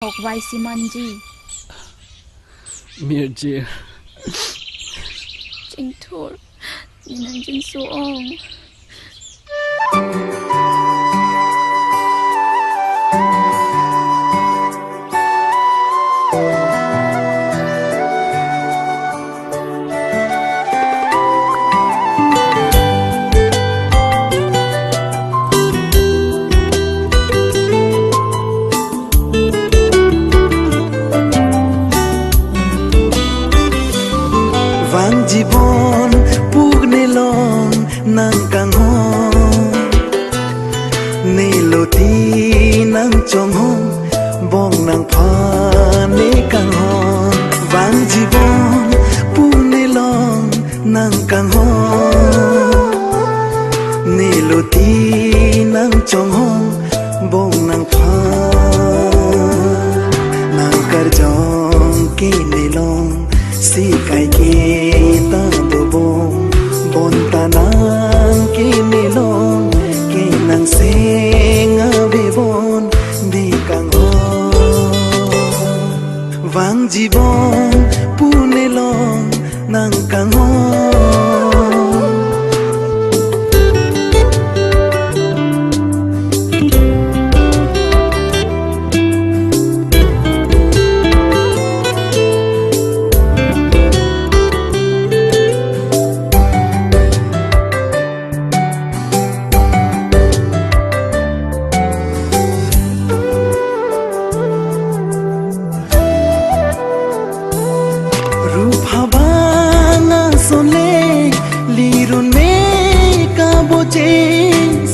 hok vai simanji Mirjir Jing thur Ninan jing su ong জীবন পুগনে long nang kang hong niloti nang chong hong bong nang pha ne kang hong vang জীবন pugne long nang kang hong niloti nang chong hong bong nang pha nang kar jong ke ne long si kai ke ta do bong bon ta nang ke ne long ke nang seng ave bon di kang ho vang jibon pune long nang kang ho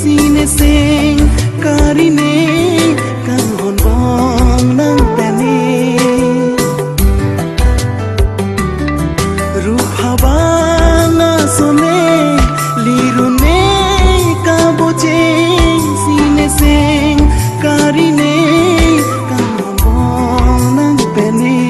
sine sing karine kang hon bong nang tani rup habanga sone lirune ka boche sine sing karine kang hon bong nang tani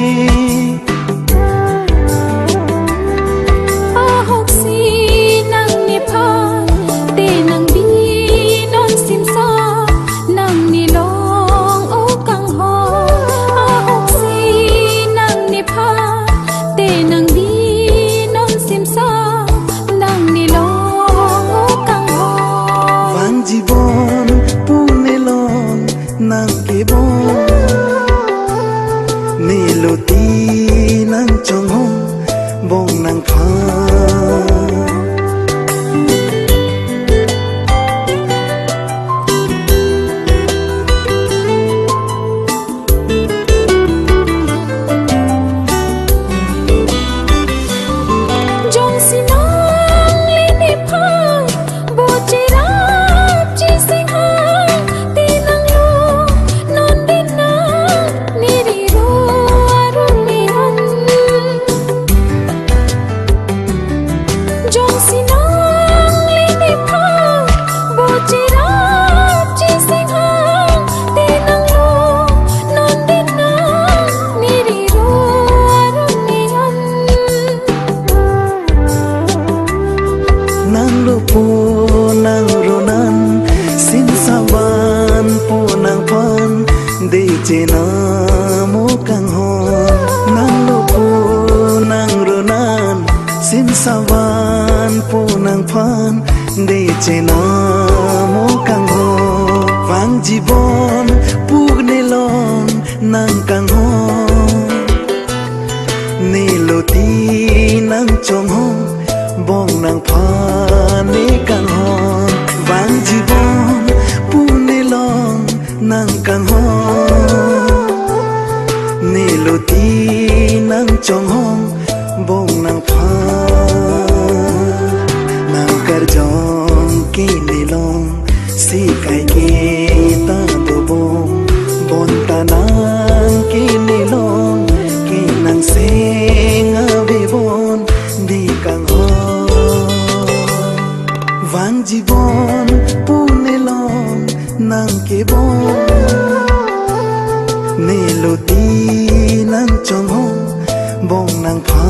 জীবন পুনে লং nang kebon niloti nang chong hong bong nang pha nang lupo nang ronan sin sawan po nang pan de chena mo kang hon nang lupo nang ronan sin sawan po nang pan de chena mo kang hon vang jibon pugne long nang kang hon niloti nang chong hong bong nang pha ne kang hon vang jibon pune long nang kang hon niloti nang chong hong bong nang pha nang kar jong ke ne long si kai ke ta do bong bon ta nang ke ne long ke nang seng ave bon di kang hon vang jibon pune long nang kebon niloti nang chong hong bong nang pha